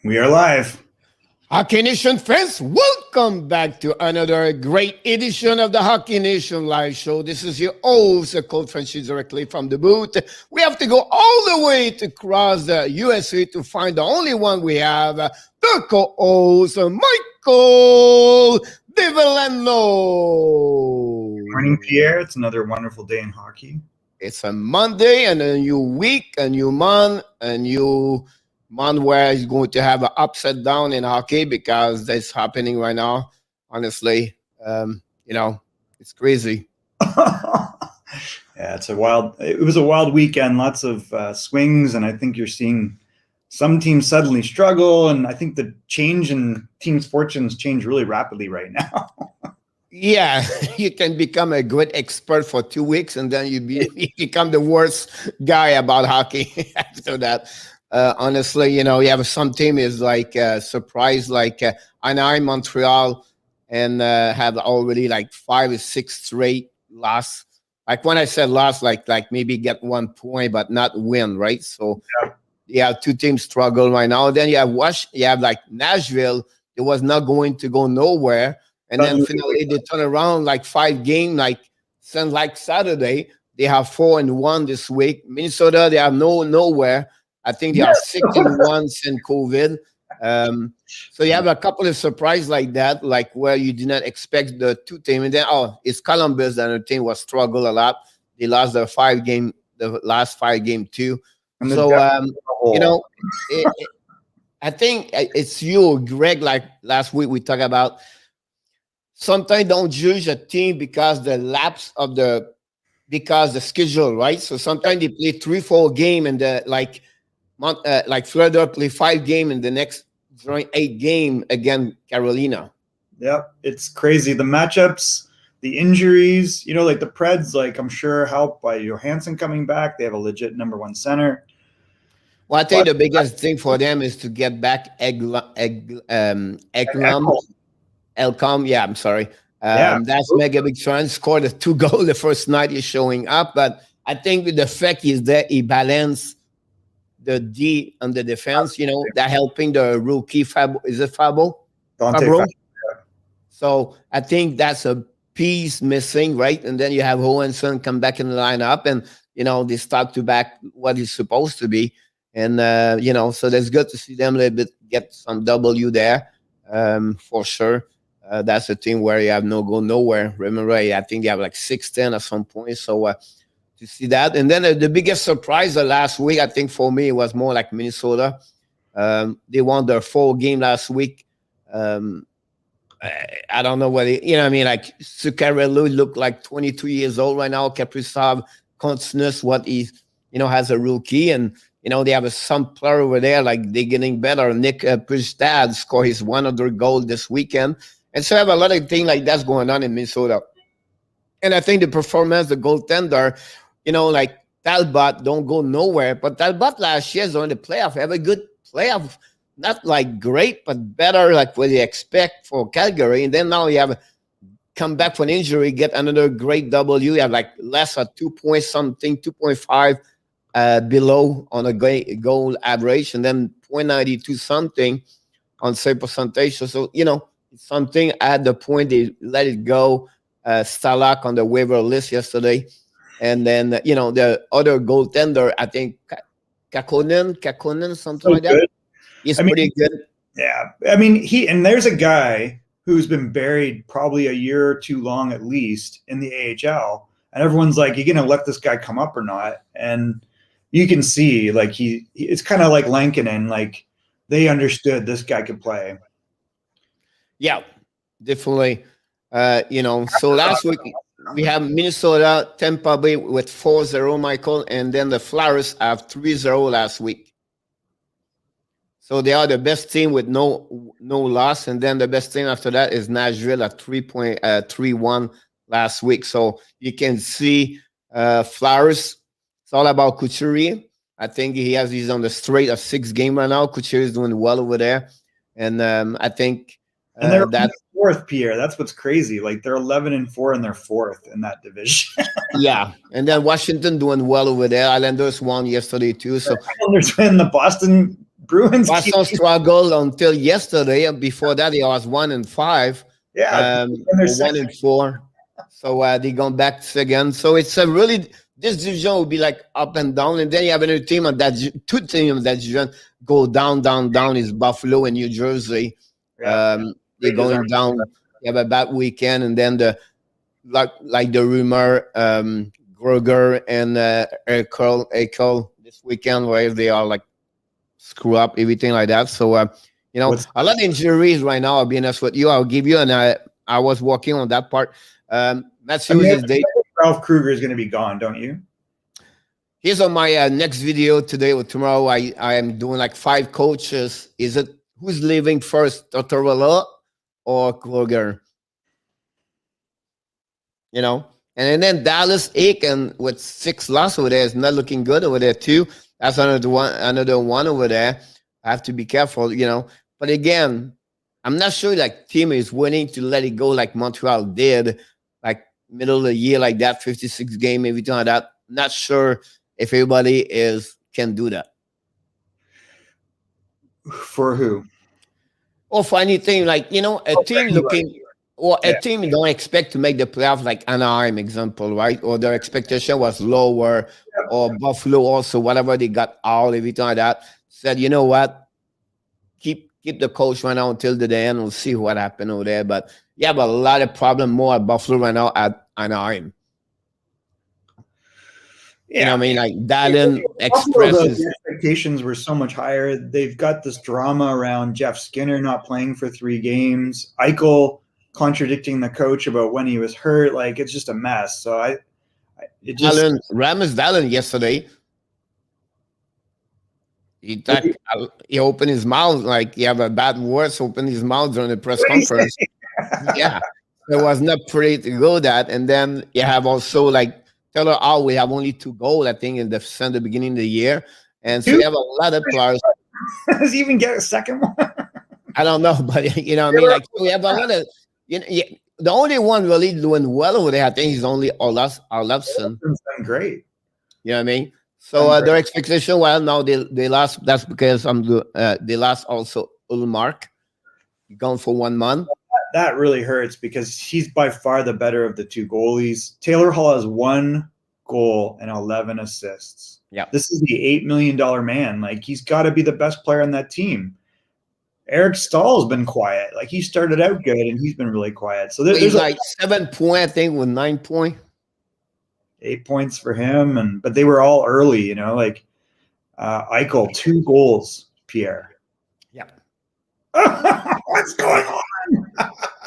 We are live. Hockey Nation fans, welcome back to another great edition of the Hockey Nation Live Show. This is your host, Cold Franchise, directly from the booth. We have to go all the way to cross the USA to find the only one we have, the co-host, Michael Divellano. Morning, Pierre. It's another wonderful day in hockey. It's a Monday and a new week, a new month, a new month where it's going to have an upside down in hockey because that's happening right now. Honestly, it's crazy. Yeah, it was a wild weekend. Lots of swings, and I think you're seeing some teams suddenly struggle. And I think the change in teams' fortunes change really rapidly right now. Yeah, you can become a good expert for 2 weeks, and then you become the worst guy about hockey after that. Honestly, you have some team is like surprised, like Anaheim, Montreal, and have already like 5 or 6 straight loss. Like when I said loss, like maybe get 1 point but not win, right? So yeah, 2 teams struggle right now. Then you have like Nashville. It was not going to go nowhere, and then finally they turn around like 5 game, like since like Saturday they have 4-1 this week. Minnesota, they have nowhere. I think they are 6-1 since COVID. So you have a couple of surprises like that, like where you did not expect the 2 teams. And then, it's Columbus that the team was struggle a lot. They lost the last 5 game too. And so, I think it's you, Greg, like last week we talked about sometimes don't judge a team because the schedule, right? So sometimes they play 3-4 game and like Florida play 5 game in the next 8 game against Carolina. Yep, it's crazy. The matchups, the injuries, like the Preds, like I'm sure helped by Johansson coming back. They have a legit number 1 center. Well, I think the biggest thing for them is to get back Elcom. Yeah, I'm sorry. That's mega big chance. Scored a 2 goal the first night he's showing up, but I think the fact is that he balanced the D on the defense, they're helping the rookie Fabo. Is it Fabo? Fabro? So I think that's a piece missing, right? And then you have Johansson come back in the lineup and, they start to back what he's supposed to be. And, so that's good to see them a little bit get some W there for sure. That's a team where you have no go nowhere. Remember, I think they have like 6-10 at some point. So, to see that. And then the biggest surprise last week, I think for me, was more like Minnesota. They won their 4 game last week. I don't know whether, like Zuccarello looked like 22 years old right now. Kaprizov continues what he, has a rookie. And, they have some player over there, like they're getting better. Nick Pujstad scored his 100 goal this weekend. And so I have a lot of things like that's going on in Minnesota. And I think the performance, the goaltender, like Talbot don't go nowhere. But Talbot last year is on the playoff. Have a good playoff. Not like great, but better like what you expect for Calgary. And then now you have come back from injury, get another great W. You have like less at 2 point something, 2.5 below on a goal average. And then 0.92 something on save percentage. So, it's something at the point they let it go. Stalock on the waiver list yesterday. And then, the other goaltender, I think Kakkonen, something like that. He's pretty good. Yeah. There's a guy who's been buried probably a year or 2 long at least in the AHL. And everyone's like, you going to let this guy come up or not? And you can see, like, it's kind of like Lankinen. Like, they understood this guy could play. Yeah, definitely. So last week we have Minnesota, Tampa Bay with 4-0, Michael, and then the Flyers have 3-0 last week. So they are the best team with no loss, and then the best team after that is Nashville at 3.31 last week. So you can see Flyers. It's all about Couturier. I think he's on the straight of 6 game right now. Couturier is doing well over there, and I think. And they're that's 4th, Pierre. That's what's crazy. Like they're 11-4 and they're 4th in that division. Yeah, and then Washington doing well over there. Islanders won yesterday too. So Islanders win. The Boston Bruins Boston struggled until yesterday, and before that, he was 1-5. Yeah, Or 1-4. So they gone back again. So it's a really, this division will be like up and down, and then you have another team on that, two teams that division go down, down, down. Is Buffalo and New Jersey. They're going down. You have a bad weekend, and then the like the rumor, Groger and Eichel this weekend, where they are like screw up everything like that. So a lot of injuries right now. I'll be honest with you. I'll give you, and I was working on that part. Matthews is day. Ralph Kruger is going to be gone, don't you? Here's on my next video today or tomorrow. I am doing like 5 coaches. Is it who's leaving first, Tortorella or Kruger? And then Dallas Aiken with 6 losses over there is not looking good over there too. That's another one over there. I have to be careful, But again, I'm not sure like team is willing to let it go like Montreal did, like middle of the year like that, 56 game, everything like that. Not sure if everybody can do that. For who? Or for anything like, a team looking, or a team you don't expect to make the playoff, like Anaheim example, right? Or their expectation was lower, or Buffalo also, whatever they got out, everything like that. Said, you know what? Keep the coach right now until the end. We'll see what happened over there. But you have a lot of problem more at Buffalo right now at Anaheim. Yeah. You know what I mean? Like Dallin expresses. The expectations were so much higher. They've got this drama around Jeff Skinner not playing for 3 games. Eichel contradicting the coach about when he was hurt. Like, it's just a mess. So Rasmus Dallin yesterday, he opened his mouth like he have a bad words, opened his mouth during the press conference. Yeah, it was not pretty to go that. And then you have also like Taylor Hall, we have only 2 goals, I think, in the beginning of the year. And so you have a lot of players. Does he even get a second one? I don't know, but you know what I mean? Like, we have a lot of, the only one really doing well over there, I think, is only Olafson. Great. You know what I mean? So their expectation, well, now they lost. That's because they lost also Ullmark, gone for 1 month. That really hurts because he's by far the better of the 2 goalies. Taylor Hall has 1 goal and 11 assists. Yeah, this is the $8 million man. Like, he's got to be the best player on that team. Eric Stahl's been quiet. Like, he started out good and he's been really quiet. So there's like 7 points, I think, with 9 points. 8 points for him, but they were all early, like Eichel, 2 goals, Pierre. Yeah. What's going on?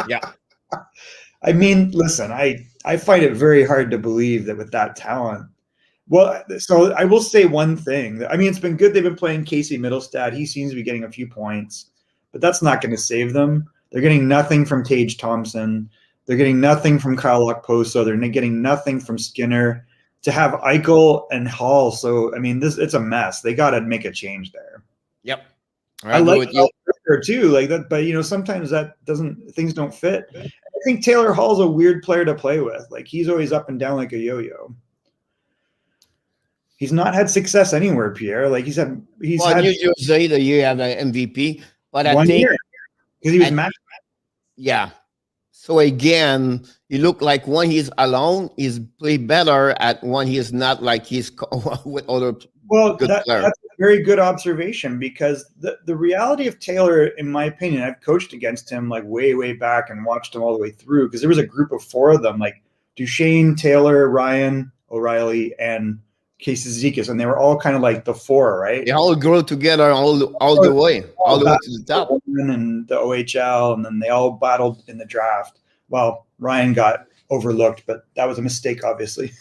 Yeah. I mean, listen, I find it very hard to believe that with that talent. Well, so I will say one thing. I mean, it's been good. They've been playing Casey Middlestad. He seems to be getting a few points, but that's not going to save them. They're getting nothing from Tage Thompson. They're getting nothing from Kyle Okposo. They're getting nothing from Skinner. To have Eichel and Hall, so I mean, it's a mess. They got to make a change there. Yep, I like Taylor too, like that, but sometimes things don't fit. I think Taylor Hall's a weird player to play with. Like, he's always up and down like a yo-yo. He's not had success anywhere, Pierre. Like, he's had. You say that you have an MVP, but I think because he was matched. Yeah. So again, you look like when he's alone, he's play better at when he's not, like he's with other. Well, that's a very good observation, because the reality of Taylor, in my opinion, I've coached against him like way back and watched him all the way through, because there was a group of 4 of them, like Duchesne, Taylor, Ryan O'Reilly, and Casey Zizekas, and they were all kind of like the 4, right? They all grew together all the way to the top. And the OHL, and then they all battled in the draft. Well, Ryan got overlooked, but that was a mistake, obviously.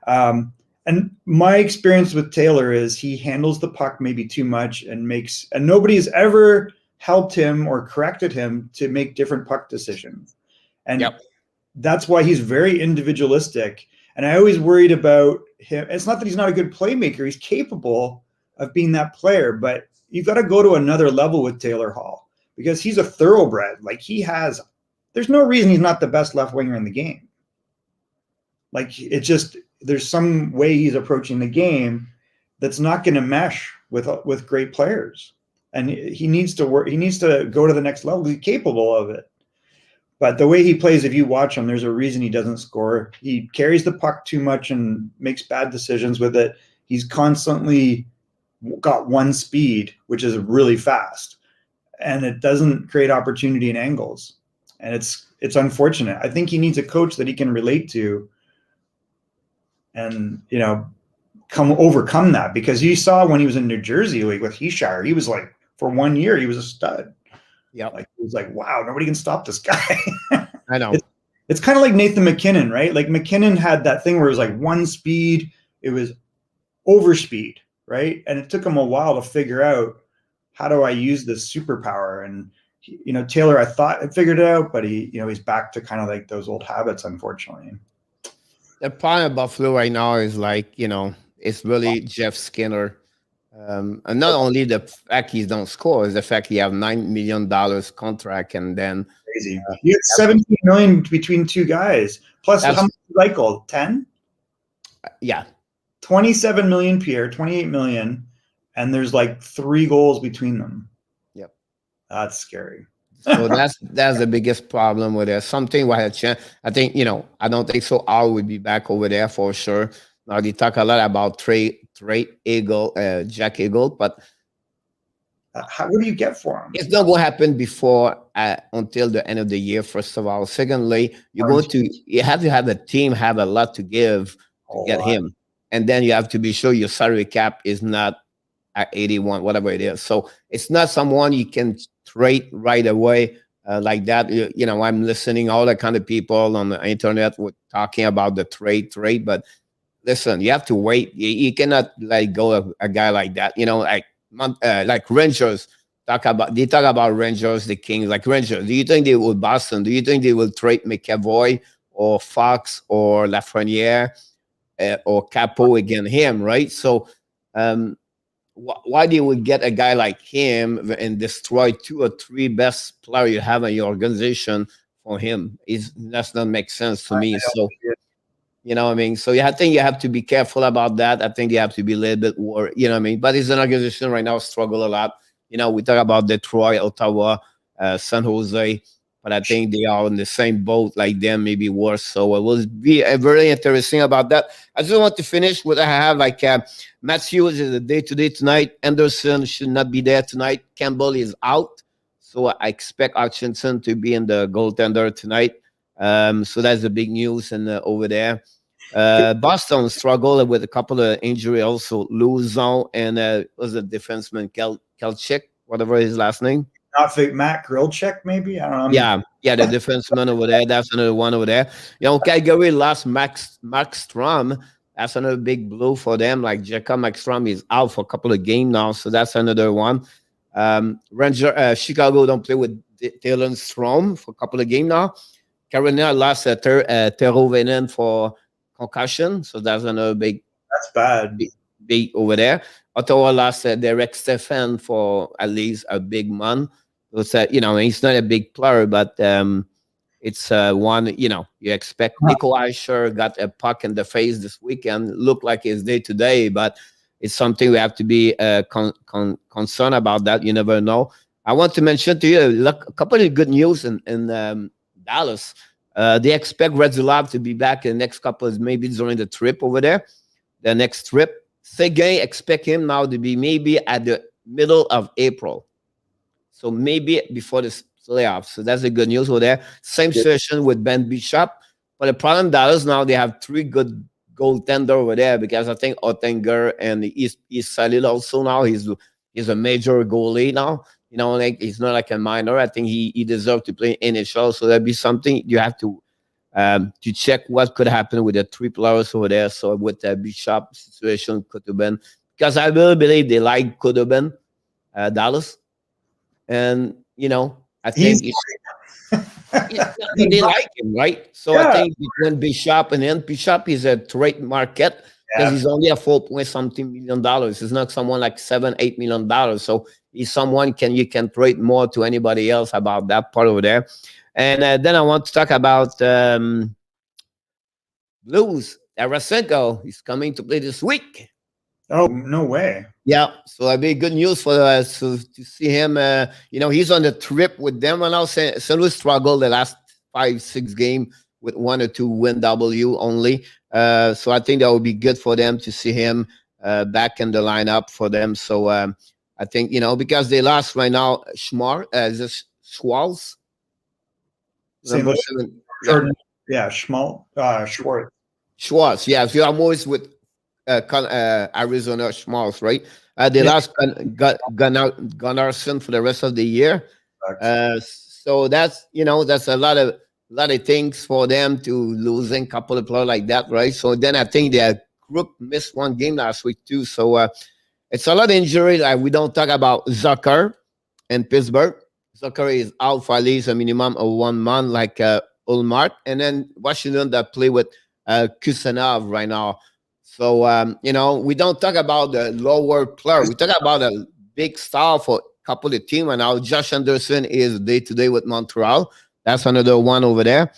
And my experience with Taylor is he handles the puck maybe too much and nobody's ever helped him or corrected him to make different puck decisions. And that's why he's very individualistic. And I always worried about him. It's not that he's not a good playmaker. He's capable of being that player, but you've got to go to another level with Taylor Hall, because he's a thoroughbred. Like, there's no reason he's not the best left winger in the game. Like, there's some way he's approaching the game that's not going to mesh with great players, and he needs to work. He needs to go to the next level. He's capable of it. But the way he plays, if you watch him, there's a reason he doesn't score. He carries the puck too much and makes bad decisions with it. He's constantly got one speed, which is really fast, and it doesn't create opportunity and angles. And it's unfortunate. I think he needs a coach that he can relate to and, overcome that, because you saw when he was in New Jersey, like with Heeshire, he was like, for 1 year, he was a stud. Yeah. Like, it was like, wow, nobody can stop this guy. I know. It's kind of like Nathan McKinnon, right? Like McKinnon had that thing where it was like one speed, it was overspeed, right? And it took him a while to figure out, how do I use this superpower? And, Taylor, I thought had figured it out, but he's back to kind of like those old habits, unfortunately. The problem about Buffalo right now is like, it's really Jeff Skinner. And not only the fact he don't score, is the fact he have $9 million contract, and then crazy. You get $17 million between two guys. Plus, how much Reichel? 10? Yeah. 27 million Pierre, 28 million, and there's like 3 goals between them. Yep. That's scary. So that's the biggest problem with it. Something we had chance. I think, I don't think so. Al would be back over there for sure. Now they talk a lot about Trey Eagle, Jack Eagle, but what do you get for him? It's not going to happen before until the end of the year. First of all, secondly, you have to have the team have a lot to give to get him, and then you have to be sure your salary cap is not at 81, whatever it is. So it's not someone you can trade right away like that. I'm listening all the kind of people on the internet were talking about the trade, but. Listen, you have to wait. You cannot let go of a guy like that. Like Rangers talk about Rangers, the Kings, like Rangers. Do you think they will Boston? Do you think they will trade McAvoy or Fox or Lafreniere or Capo against him? Right. So, why they would get a guy like him and destroy 2 or 3 best players you have in your organization for him? Does not make sense to me. So. You know what I mean? So I think you have to be careful about that. I think you have to be a little bit worried, you know what I mean? But it's an organization right now struggle a lot. We talk about Detroit, Ottawa, San Jose, but I think they are in the same boat like them, maybe worse. So it will be very interesting about that. I just want to finish with I have like Matthews is a day-to-day tonight. Anderson should not be there tonight. Campbell is out. So I expect Hutchinson to be in the goaltender tonight. So that's the big news and over there. Boston struggled with a couple of injury also. Luzon and was a defenseman Kelchik, whatever his last name. Not Matt Grillcheck, maybe. I don't know. Yeah, the defenseman over there. That's another one over there. Calgary lost Max Strom. That's another big blow for them. Like Jacob Markstrom is out for a couple of games now, so that's another one. Chicago don't play with Taylor Strom for a couple of games now. Carolina lost Tero Venen for concussion, so that's another big. That's bad. Big over there. Ottawa lost Derek Stephan for at least a big month. So, he's not a big player, but it's one. You expect. Nico Eischer got a puck in the face this weekend. Looked like it's day to day, but it's something we have to be concerned about. That you never know. I want to mention to you a couple of good news in Dallas. They expect Radulov to be back in the next couple of maybe during the trip over there. The next trip. Seguin expect him now to be maybe at the middle of April. So maybe before the playoffs. So that's the good news over there. Same situation with Ben Bishop. But the problem Dallas now, they have 3 good goaltender over there because I think Ottinger and he's solid also now. He's a major goalie now. Like he's not like a minor. I think he deserves to play NHL. So that'd be something you have to check what could happen with the 3 players over there. So with the Bishop situation could have been, because I really believe they like could have been Dallas, and I think they like him, right? So I think between Bishop and then Bishop is a trade market because he's only a $4-point-something million. It's not someone like $7-8 million. So he's someone you can trade more to anybody else about that part over there. And then I want to talk about Blues. Tarasenko is coming to play this week. Oh, no way. Yeah, so it'd be good news for us to see him. He's on the trip with them right now. St. Louis struggled the last 5, 6 game with 1 or 2 win only. So I think that would be good for them to see him back in the lineup for them. So I think because they lost right now, Schwartz, St. number Louis, 7. Jordan, yeah, Schwartz. Schwartz, yeah. So I'm always with Arizona Schmaltz, right? They Yeah. lost Gunnarsson for the rest of the year. So that's a lot of things for them to losing couple of players like that, right? So then I think their group missed 1 game last week too. So it's a lot of injury. Like we don't talk about Zucker in Pittsburgh. Zucker is out for at least a minimum of 1 month, like Ulmart, and then Washington that play with Kusanov right now. So we don't talk about the lower player. We talk about a big star for a couple of teams. And now Josh Anderson is day to day with Montreal. That's another one over there.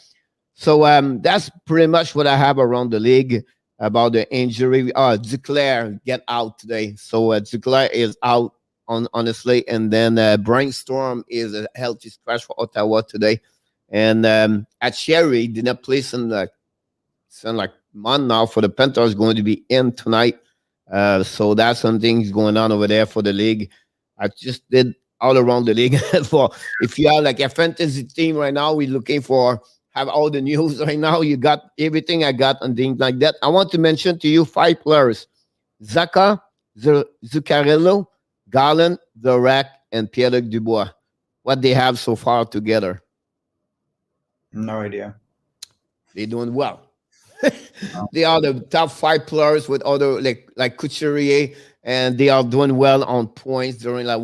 So that's pretty much what I have around the league about the injury. Duclair get out today. So Duclair is out honestly, and then Brainstorm is a healthy scratch for Ottawa today. And at Sherry did not play in like month now for the Panthers, going to be in tonight. So that's some things going on over there for the league. I just did all around the league. For if you are like a fantasy team right now, we're looking for have all the news right now. You got everything I got and things like that. I want to mention to you 5 players: Zaka, Zuccarello, Garland, Dirac, and Pierre-Luc Dubois. What they have so far together? No idea. They're doing well. They are the top 5 players with other like Couturier, and they are doing well on points during like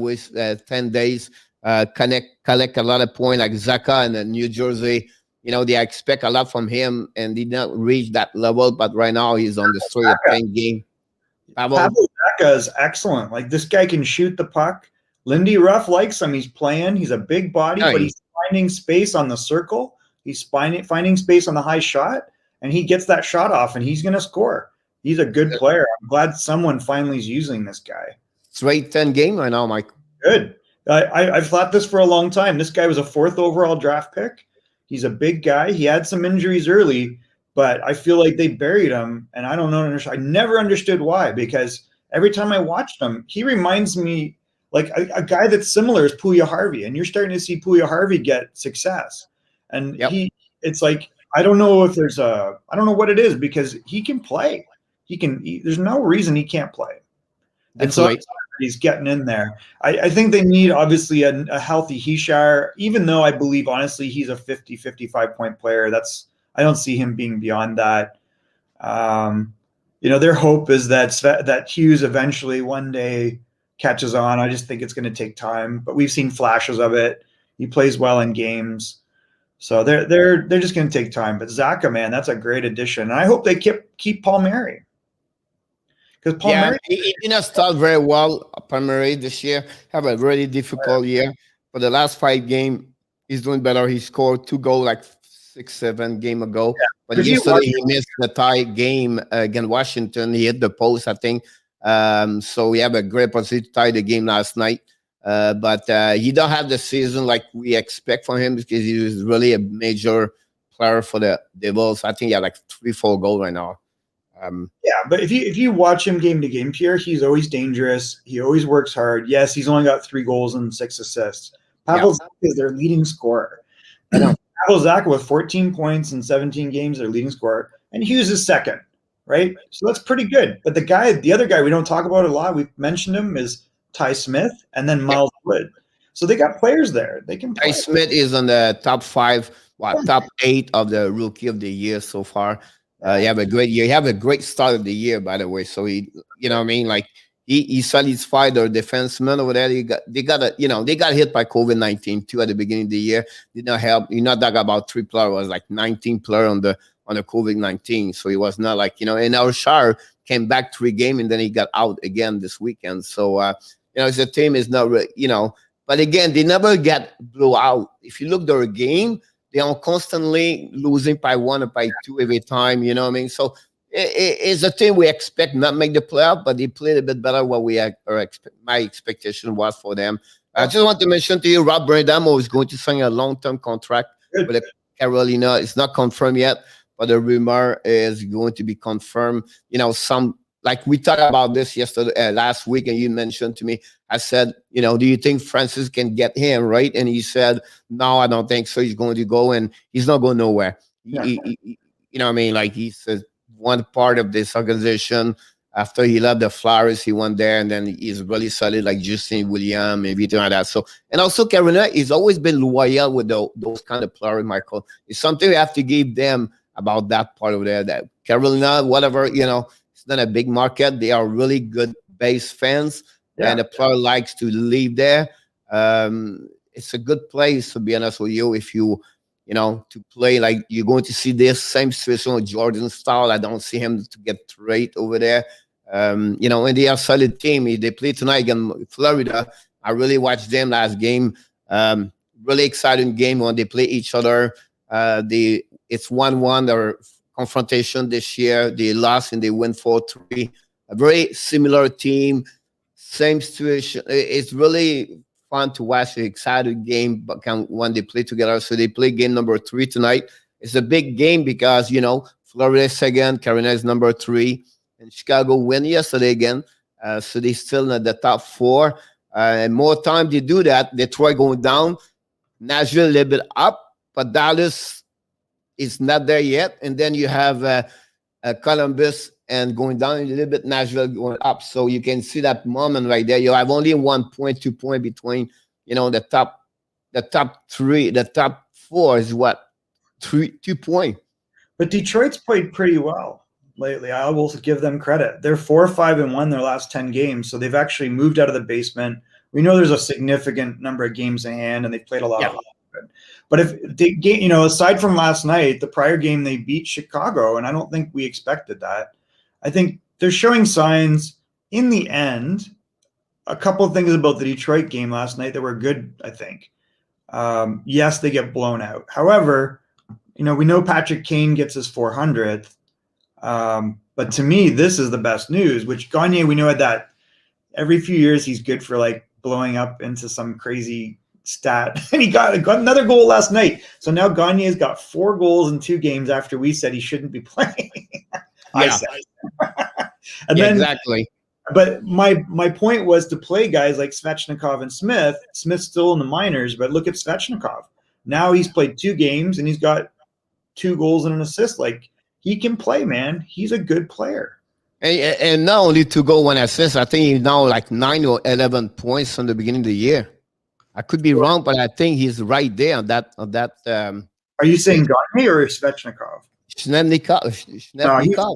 10 days. Collect a lot of points like Zaka in New Jersey. They expect a lot from him, and did not reach that level. But right now he's on the story of 10 game. Pavel Zacha is excellent. Like this guy can shoot the puck. Lindy Ruff likes him. He's playing. He's a big body, but he's finding space on the circle. He's finding space on the high shot. And he gets that shot off, and he's going to score. He's a good player. I'm glad someone finally is using this guy. Straight 10 game right now, Mike. Good. I've thought this for a long time. This guy was a 4th overall draft pick. He's a big guy. He had some injuries early, but I feel like they buried him, and I don't know. I never understood why, because every time I watched him, he reminds me like a guy that's similar is Puya Harvey, and you're starting to see Puya Harvey get success. And it's like, I don't know if I don't know what it is, because he can play. There's no reason he can't play. And so he's getting in there. I think they need, obviously, a healthy Hishar, even though I believe, honestly, he's a 50, 55-point player. I don't see him being beyond that. Their hope is that Hughes eventually one day catches on. I just think it's going to take time, but we've seen flashes of it. He plays well in games. So they're just going to take time. But Zacha, man, that's a great addition. And I hope they keep Palmieri. Because Palmieri, he did not start very well. Palmieri this year have a really difficult year. For the last 5 games, he's doing better. He scored 2 goals like 6, 7 game ago. Yeah. But yesterday he missed the tie game against Washington. He hit the post, I think. So we have a great opportunity to tie the game last night. But he don't have the season like we expect from him, because he was really a major player for the Devils. I think he had like 3-4 goals right now. But if you watch him game to game, Pierre, he's always dangerous. He always works hard. Yes, he's only got 3 goals and 6 assists. Pavel Zacha is their leading scorer. Pavel Zacha with 14 points in 17 games, their leading scorer, and Hughes is second, right? So that's pretty good. But the other guy we don't talk about a lot, we've mentioned him, is Ty Smith, and then Miles Wood. So they got players there. They can play. Ty Smith is on the top 5, top 8 of the Rookie of the Year so far. You have a great year. You have a great start of the year, by the way. So he satisfied their defensemen over there. They got hit by COVID-19 too at the beginning of the year. Did not help. You're not talking about 3 players. It was like 19 players on the COVID-19. So it was not like, and our Shire came back 3 games, and then he got out again this weekend. So the team is not really, but again, they never get blew out. If you look their game, they are constantly losing by 1 or by 2 every time. You know what I mean? So It's a team we expect not make the playoff, but they played a bit better what my expectation was for them. I just want to mention to you, Rob Brandamo is going to sign a long-term contract with Carolina. It's not confirmed yet, but the rumor is going to be confirmed. Some like we talked about this yesterday, last week, and you mentioned to me. I said, do you think Francis can get him right? And he said, no, I don't think so. He's going to go, and he's not going nowhere. You know what I mean? Like he's one part of this organization. After he left the Flyers, he went there, and then he's really solid, like Justin William, maybe everything like that. So, and also Carolina, he's always been loyal with those kind of players, Michael. It's something we have to give them about that part of there. That Carolina, whatever, it's not a big market. They are really good base fans, and the player likes to live there. It's a good place, to be honest with you, if you to play. Like you're going to see this same situation with Jordan Stahl. I don't see him to get traded over there. And they are a solid team. They play tonight against Florida. I really watched them last game. Really exciting game when they play each other. It's 1-1 their confrontation this year. They lost and they win 4-3. A very similar team, same situation. It's really fun to watch, the exciting game when they play together. So they play game number 3 tonight. It's a big game because, Florida is second, Carolina is number 3, and Chicago win yesterday again. So they're still in the top 4. And more time they do that, Detroit going down, Nashville a little bit up, but Dallas is not there yet. And then you have Columbus and going down a little bit, Nashville going up. So you can see that moment right there. You have only 1 point, 2 point between, the top 3, the top 4 is what? 2 point. But Detroit's played pretty well lately. I will give them credit. They're 4-5-1 their last 10 games. So they've actually moved out of the basement. We know there's a significant number of games in hand, and they've played a lot of good. But if they get, aside from last night, the prior game they beat Chicago, and I don't think we expected that. I think they're showing signs in the end. A couple of things about the Detroit game last night that were good, I think. Yes, they get blown out. However, we know Patrick Kane gets his 400th. But to me, this is the best news, which Gagner, we know had that every few years he's good for like blowing up into some crazy stat. And he got another goal last night. So now Gagner's got 4 goals in 2 games after we said he shouldn't be playing. Yeah. And then, exactly. But my point was to play guys like Svehcnikov and Smith. Smith's still in the minors, but look at Svehcnikov. Now he's played 2 games and he's got 2 goals and an assist. Like he can play, man. He's a good player. And not only 2 goals, 1 assist. I think he's now like 9 or 11 points from the beginning of the year. I could be wrong, but I think he's right there on that. Are you saying Gagner or Svehcnikov? Svehcnikov.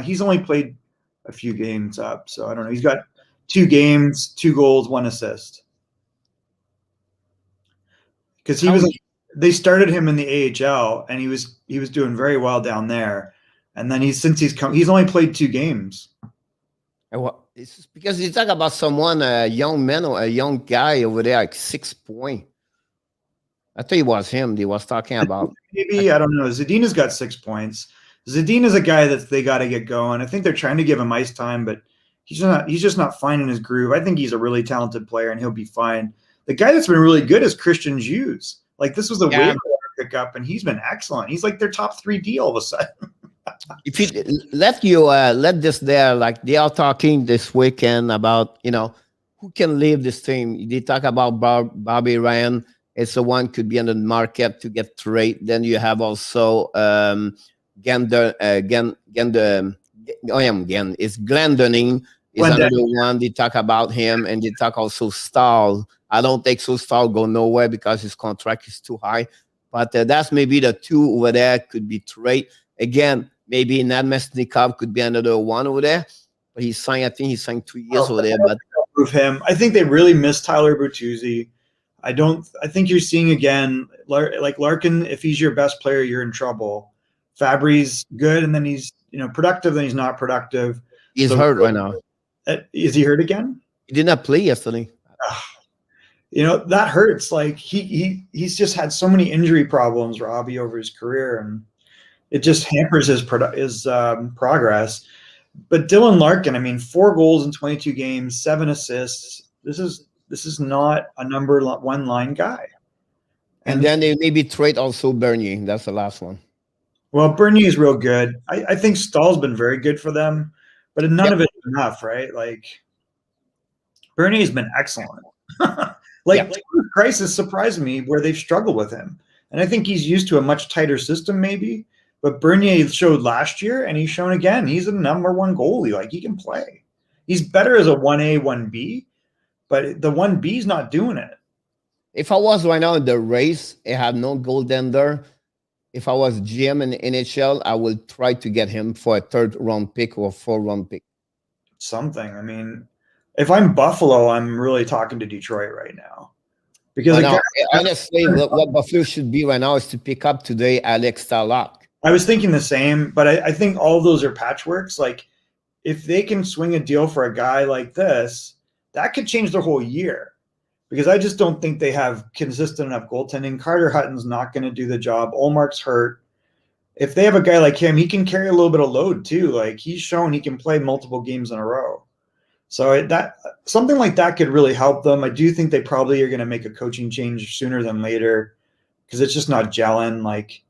He's only played a few games up, so I don't know. He's got 2 games, 2 goals, 1 assist. Because they started him in the AHL, and he was doing very well down there. And then he's only played 2 games. It's because you talk about someone, a young man or a young guy over there, like 6 point. I think it was him they was talking about. Maybe, I don't know. Zadina's got 6 points. Zadina's a guy that they got to get going. I think they're trying to give him ice time, but he's just not finding his groove. I think he's a really talented player, and he'll be fine. The guy that's been really good is Christian Hughes. Like this was a waiver pickup, and he's been excellent. He's like their top 3D all of a sudden. If you let this there, like they are talking this weekend about who can leave this team. They talk about Bobby Ryan. It's the one could be on the market to get traded. Then you have also Glendening is another one. They talk about him, and they talk also Stahl. I don't think so. Stahl go nowhere because his contract is too high. But that's maybe the 2 over there could be trade again. Maybe Svehcnikov could be another one over there. But I think he signed 2 years over there. But prove him. I think they really miss Tyler Bertuzzi. I think you're seeing again, like Larkin, if he's your best player, you're in trouble. Fabry's good, and then he's productive, then he's not productive. He's hurt right now. Is he hurt again? He did not play yesterday. That hurts. Like he's just had so many injury problems, Robbie, over his career, and it just hampers his progress. But Dylan Larkin, I mean, 4 goals in 22 games, 7 assists. This is not a number 1 line guy. And then they maybe trade also Bernier. That's the last one. Well, Bernier is real good. I think Stahl's been very good for them, but none of it's enough, right? Like Bernier's been excellent. Crisis surprised me where they've struggled with him. And I think he's used to a much tighter system maybe, but Bernier showed last year and he's shown again. He's a number 1 goalie. Like he can play. He's better as a 1A, 1B, but the 1B is not doing it. If I was right now in the race, I have no goaltender. If I was GM in the NHL, I would try to get him for a 3rd round pick or 4th round pick. Something. I mean, if I'm Buffalo, I'm really talking to Detroit right now. Because honestly, what Buffalo should be right now is to pick up today Alex Stalock. I was thinking the same, but I think all of those are patchworks. Like, if they can swing a deal for a guy like this, that could change their whole year. Because I just don't think they have consistent enough goaltending. Carter Hutton's not going to do the job. Olmark's hurt. If they have a guy like him, he can carry a little bit of load too. Like he's shown he can play multiple games in a row. So that something like that could really help them. I do think they probably are going to make a coaching change sooner than later because it's just not gelling. Like,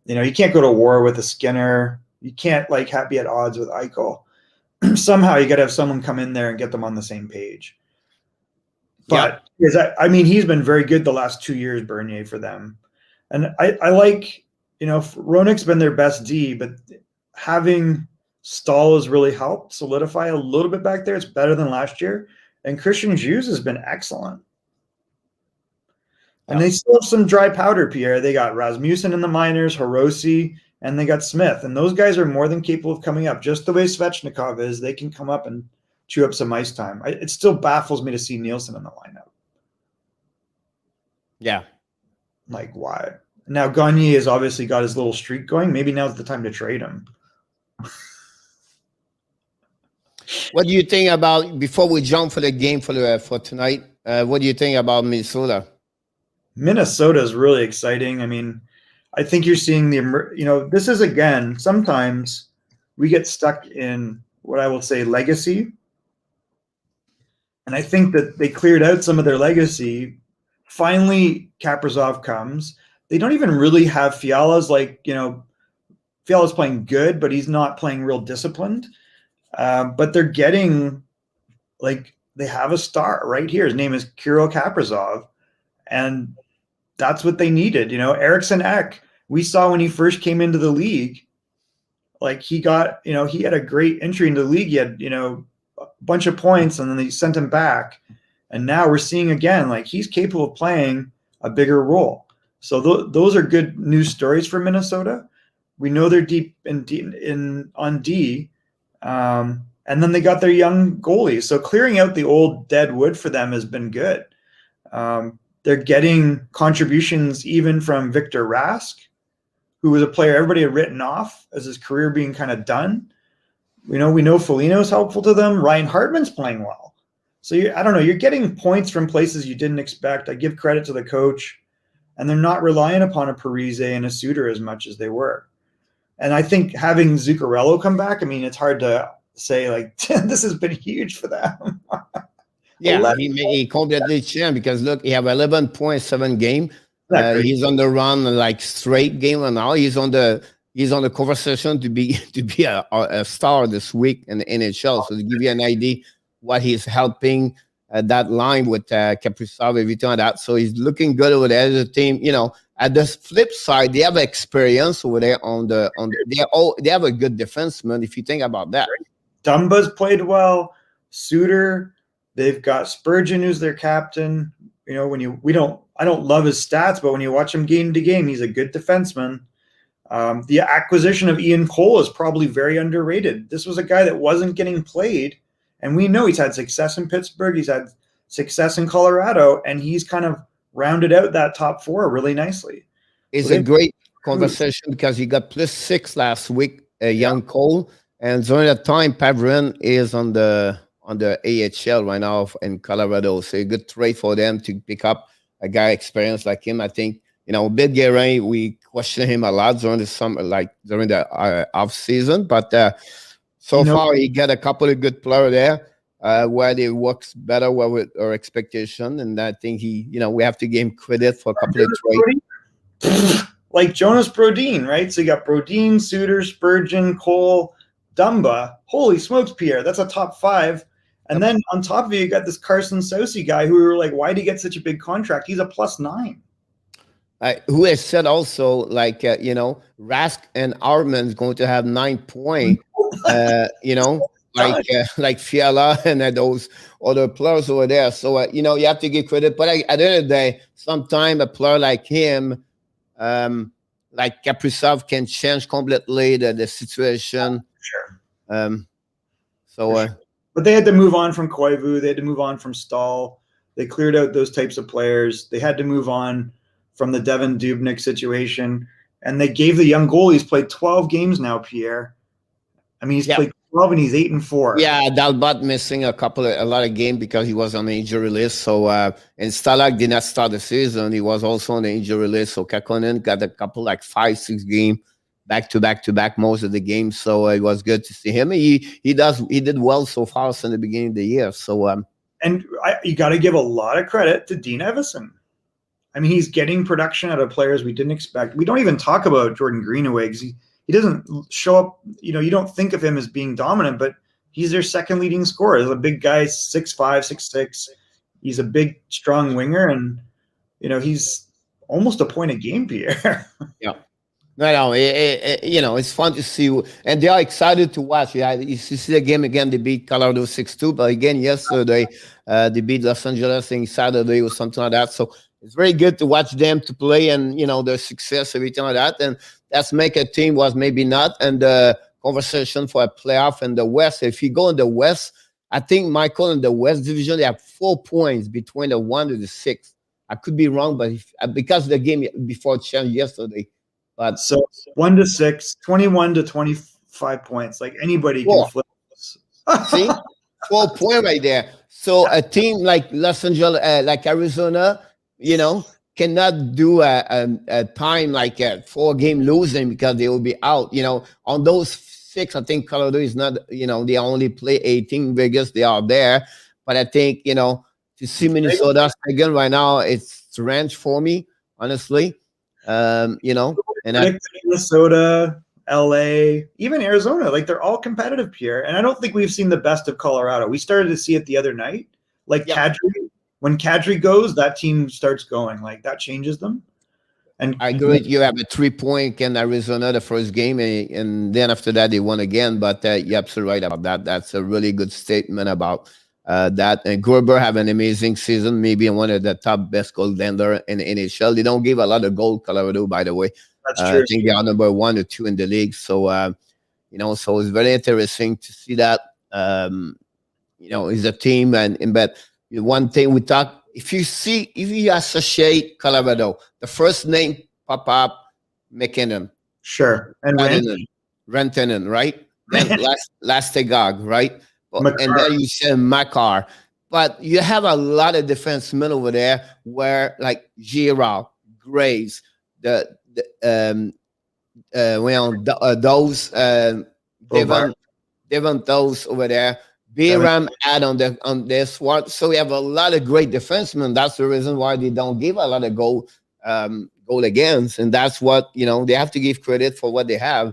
you can't go to war with a Skinner. You can't be at odds with Eichel. Somehow you got to have someone come in there and get them on the same page. But he's been very good the last 2 years, Bernier, for them. And I like, Roenick's been their best D, but having Stahl has really helped solidify a little bit back there. It's better than last year. And Christian Hughes has been excellent. And they still have some dry powder, Pierre. They got Rasmussen in the minors, Hirose, and they got Smith. And those guys are more than capable of coming up. Just the way Svechnikov is, they can come up and chew up some ice time. It still baffles me to see Nielsen in the lineup. Yeah. Like, why? Now, Gagner has obviously got his little streak going. Maybe now's the time to trade him. What do you think about, before we jump for the game for tonight, what do you think about Minnesota? Minnesota is really exciting. I mean, I think you're seeing this is, again, sometimes we get stuck in what I will say legacy. And I think that they cleared out some of their legacy. Finally, Kaprizov comes. They don't even really have Fiala's Fiala's playing good, but he's not playing real disciplined. But they're getting, they have a star right here. His name is Kirill Kaprizov. And that's what they needed. Eriksson Ek, we saw when he first came into the league, he got, he had a great entry into the league. He had, a bunch of points and then they sent him back. And now we're seeing again, he's capable of playing a bigger role. So those are good news stories for Minnesota. We know they're deep on D. And then they got their young goalies. So clearing out the old dead wood for them has been good. They're getting contributions even from Victor Rask, who was a player everybody had written off as his career being kind of done. We know Foligno's helpful to them. Ryan Hartman's playing well. So I don't know, you're getting points from places you didn't expect. I give credit to the coach, and they're not relying upon a Parise and a Suter as much as they were. And I think having Zuccarello come back, I mean, it's hard to say this has been huge for them. Yeah, he completely changed because look, he have 11.7 game. He's on the run straight game, and now he's on the conversation to be a star this week in the NHL. So to give you an idea what he's helping that line with Kaprizov, everything like that. So he's looking good over there as a team. At the flip side, they have experience over there they have a good defenseman if you think about that. Dumba's played well. Suter, they've got Spurgeon, who's their captain. I don't love his stats, but when you watch him game to game, he's a good defenseman. The acquisition of Ian Cole is probably very underrated. This was a guy that wasn't getting played, and we know he's had success in Pittsburgh. He's had success in Colorado, and he's kind of rounded out that top 4 really nicely. It's a great conversation because he got +6 last week, young Cole, and during that time, Pavrin is on the AHL right now in Colorado. So a good trade for them to pick up a guy experienced like him. I think Big Guerin, we questioned him a lot during the summer, like during the off season, but so far he got a couple of good players there. Where it works better with our expectation, and I think we have to give him credit for a couple of trades. Like Jonas Brodin, right? So you got Brodin, Suter, Spurgeon, Cole, Dumba. Holy smokes, Pierre, that's a top 5. And then on top of it, you got this Carson Soucy guy who we were like, why did he get such a big contract? He's a +9. Who has said also, like, Rask and Arman is going to have 9 points, like Fiala and those other players over there. So, you have to give credit. But at the end of the day, sometimes a player like him, like Kaprizov, can change completely the situation. Sure. But they had to move on from Koivu. They had to move on from Stahl. They cleared out those types of players. They had to move on from the Devin Dubnyk situation. And they gave the young goalies played 12 games now, Pierre. I mean, he's played 12 and he's 8-4. Yeah, Dalbat missing a lot of games because he was on the injury list. So and Stalag did not start the season. He was also on the injury list. So Kakkonen got a couple, like 5-6 games back to back most of the games. So it was good to see him. He did well so far since the beginning of the year. So and you got to give a lot of credit to Dean Evison. I mean, he's getting production out of players we didn't expect. We don't even talk about Jordan Greenaway because he doesn't show up. You don't think of him as being dominant, but he's their second leading scorer. He's a big guy, 6'5", 6'6". He's a big, strong winger, and he's almost a point a game, Pierre. Yeah. No, it's fun to see, and they are excited to watch. Yeah, you see the game again. They beat Colorado 6-2, but again yesterday they beat Los Angeles. I think Saturday or something like that. So it's very good to watch them to play, and their success, everything like that, and that's make a team was maybe not, and the conversation for a playoff in the West. If you go in the West, I think, Michael, in the West division they have 4 points between the 1 to the 6. I could be wrong, but because of the game before changed yesterday. But so 1 to 6, 21 to 25 points. Like anybody can flip this. See, 4 points right there. So a team like Los Angeles, like Arizona, cannot do a time like a 4-game losing because they will be out. On those 6, I think Colorado is not. They only play 18. Vegas, they are there. But I think to see Minnesota again right now, it's strange for me, honestly. And Minnesota, LA, even Arizona, like they're all competitive, Pierre. And I don't think we've seen the best of Colorado. We started to see it the other night. Like Kadri, when Kadri goes, that team starts going. Like that changes them. And I agree. You have a 3-point in Arizona the first game, and then after that they won again. But you're absolutely right about that. That's a really good statement about that. And Gerber have an amazing season, maybe one of the top best goaltender in the NHL. They don't give a lot of goal, Colorado, by the way. That's true. I think they are number 1 or 2 in the league. So so it's very interesting to see that. Is a team, but one thing we talk. If you associate Colorado, the first name pop up, McKinnon. Sure. And Rantanen, right? Then Lastegard, right? And then you say Makar. But you have a lot of defensemen over there where, like Girard, Graves, those Devon those over there. Biram add on their squad. So we have a lot of great defensemen. That's the reason why they don't give a lot of goal against. And that's what, they have to give credit for what they have.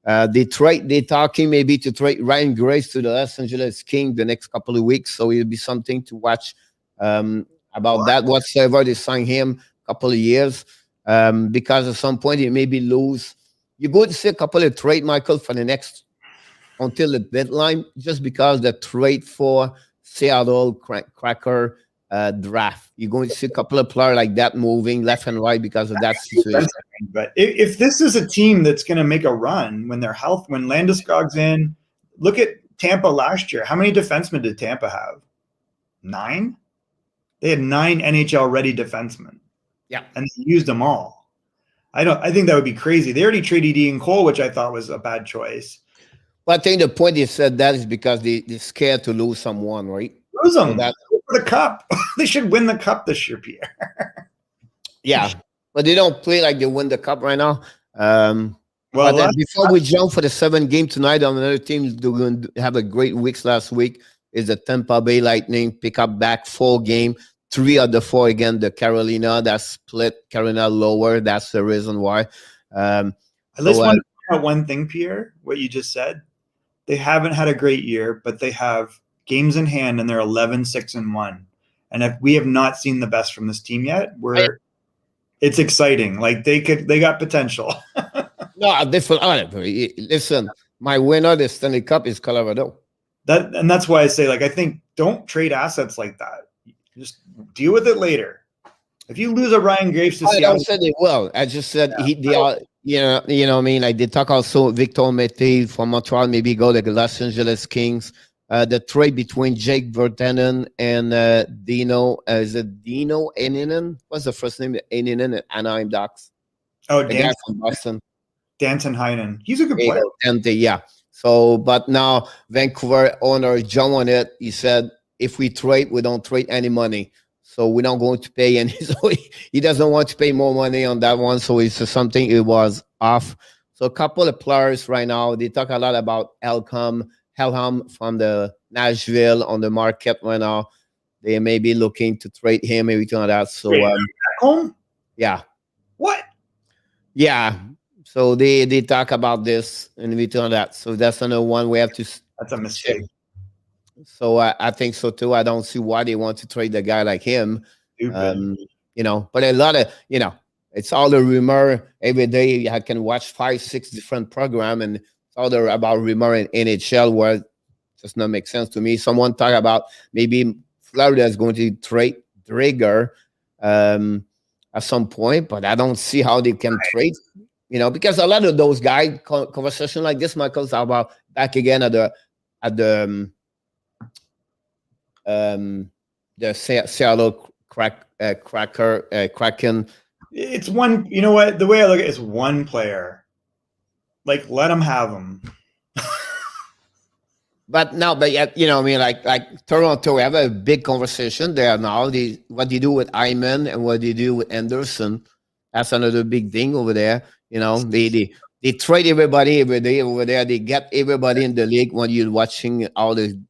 They're talking maybe to trade Ryan Grace to the Los Angeles Kings the next couple of weeks. So it'll be something to watch about that whatsoever. They sign him a couple of years because at some point he maybe lose. You go to see a couple of trade, Michael, for the next until the deadline, just because the trade for Seattle Cracker draft. You're going to see a couple of players like that moving left and right because of that situation. But if this is a team that's going to make a run when when Landeskog's in, look at Tampa last year. How many defensemen did Tampa have? 9? They had 9 NHL-ready defensemen. Yeah. And they used them all. I think that would be crazy. They already traded Ian Cole, which I thought was a bad choice. Well, I think the point you said that is because they're scared to lose someone, right? Lose them. So for the cup. They should win the cup this year, Pierre. Yeah. but they don't play like they win the cup right now. Well, but before we jump for the 7th game tonight, on another team doing have a great week last week is the Tampa Bay Lightning. Pick up back 4 game, 3 of the 4 again. The Carolina that split Carolina lower. That's the reason why. I just want to point out one thing, Pierre. What you just said. They haven't had a great year, but they have games in hand, and they're 11-6-1. And if we have not seen the best from this team yet, it's exciting. Like they got potential. No, listen, my winner the Stanley Cup is Colorado. That's why I say, like, I think don't trade assets like that. Just deal with it later. If you lose a Ryan Graves to Seattle, I said they will. I just said they are. You know what I mean. Like they talk also Victor Mété from Montreal, maybe go to the Los Angeles Kings. The trade between Jake Virtanen and Dino, is it Dino Aninen? What's the first name? Aninen at Anaheim Ducks. Oh, the guy from Boston. Danton Heinen. He's a good player. Dante, yeah. So, but now Vancouver owner John on it. He said, if we trade, we don't trade any money. So we're not going to pay any. So he doesn't want to pay more money on that one. So it's something it was off. So a couple of players right now, they talk a lot about Helham from the Nashville on the market right now. They may be looking to trade him, everything like that. So home? Yeah. What? Yeah. So they talk about this and everything like that. So that's another one we have to. That's a mistake. So I think so too. I don't see why they want to trade a guy like him. But a lot of, it's all the rumor every day. I can watch 5-6 different programs, and it's all about rumor in NHL where it does not make sense to me. Someone talk about maybe Florida is going to trade Drager at some point, but I don't see how they can trade. Because a lot of those guys, conversation like this, Michael's about back again at the Seattle Kraken. It's one. You know what? The way I look at it is one player. Like, let them have them. But like Toronto, we have a big conversation there now. What they do with Hyman and what they do with Anderson, that's another big thing over there. They trade everybody every day over there. They get everybody in the league when you're watching all the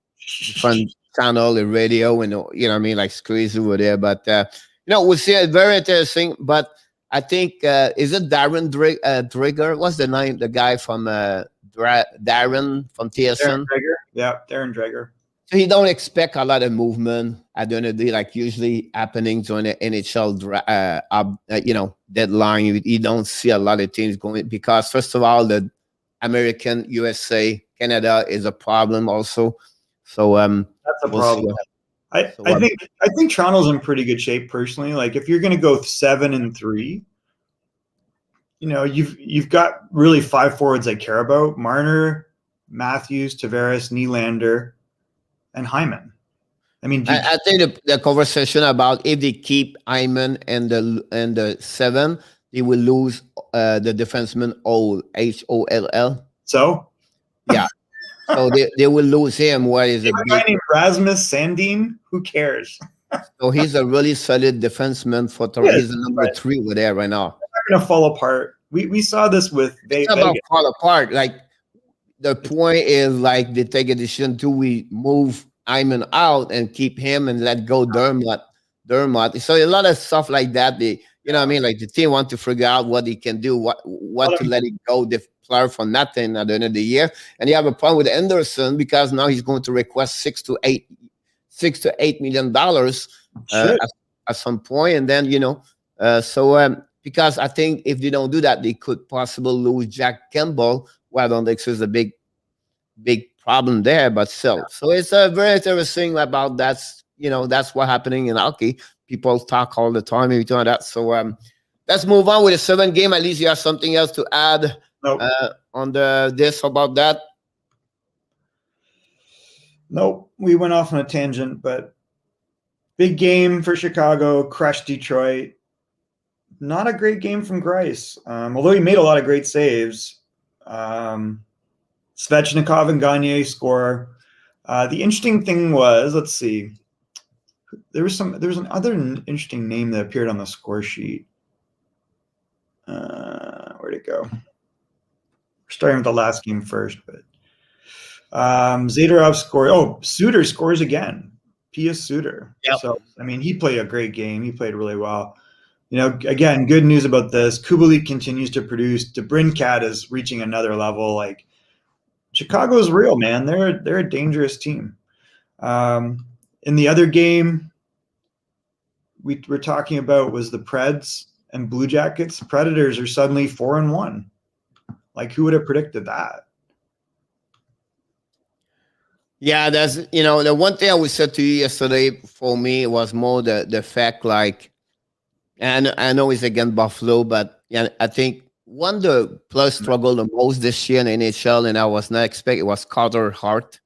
different channel, the radio, and like it's crazy over there. But we'll see. It's very interesting. But I think is it Darren Dreger? What's the name? The guy from Darren from TSN. Darren Dreger. Yeah, Darren Dreger. So you don't expect a lot of movement at the end of the day, like usually happening during the NHL deadline. You don't see a lot of teams going because, first of all, the American, USA, Canada is a problem also. So that's a problem. I think Toronto's in pretty good shape personally. Like if you're going to go 7-3, you've got really 5 forwards I care about: Marner, Matthews, Tavares, Nylander, and Hyman. I mean, I think the conversation about if they keep Hyman and the 7, they will lose the defenseman Holl. So yeah. So they will lose him. What is a guy named Rasmus Sandin? Who cares? So he's a really solid defenseman for Toronto. He's the number 3 over there right now. They're gonna fall apart. We saw this with Vegas. It's about fall apart. Like the point is, like they take a decision: do we move Hyman out and keep him and let go Dermott? So a lot of stuff like that. Like the team want to figure out what they can do, what to let it go. The player for nothing at the end of the year, and you have a problem with Anderson because now he's going to request $6 to $8 million at some point, and then because I think if they don't do that, they could possibly lose Jack Campbell. Well, I don't think there's a big problem there, but still. So it's a very interesting about that. That's what's happening in hockey. People talk all the time, everything like that. So let's move on with the 7th game. At least you have something else to add on this about that. Nope, we went off on a tangent, but big game for Chicago, crushed Detroit. Not a great game from Greiss, although he made a lot of great saves. Svehcnikov and Gagner score. The interesting thing was, let's see, there was an other interesting name that appeared on the score sheet. Where'd it go? We're starting with the last game first, but Zadorov scored. Oh, Suter scores again. P.S. Suter. Yep. So, I mean, he played a great game. He played really well. You know, again, good news about this. Kubalik continues to produce. DeBrincat is reaching another level. Like, Chicago's real, man. They're a dangerous team. In the other game we were talking about was the Preds and Bluejackets. Predators are suddenly 4-1. Like, who would have predicted that? Yeah, that's, you know, the one thing I would say to you yesterday for me was more the fact, like, and I know it's against Buffalo, but yeah, I think one the plus struggled the most this year in NHL, and I was not expecting, it was Carter Hart.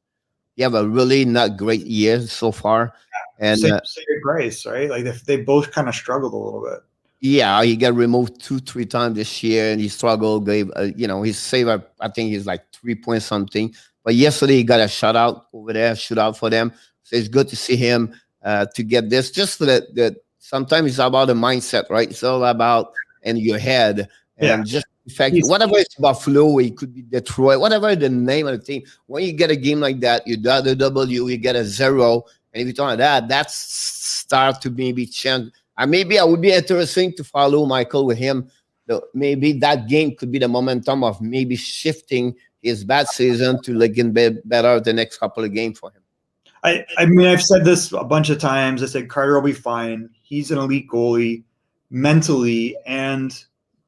He have a really not great year so far, and Same Price, right? Like they both kind of struggled a little bit. Yeah, he got removed 2-3 times this year, and he struggled. Gave you know, his save, I think he's like 3 point something. But yesterday he got a shutout over there, shootout for them. So it's good to see him to get this. Just for that sometimes it's about the mindset, right? It's all about in your head, and just the fact, whatever it's Buffalo, it could be Detroit, whatever the name of the team. When you get a game like that, you got a W, you get a 0, and if you talk that, that's start to maybe change. Maybe I would be interesting to follow Michael with him. Maybe that game could be the momentum of maybe shifting his bad season to like get better the next couple of games for him. I mean, I've said this a bunch of times. I said Carter will be fine. He's an elite goalie mentally and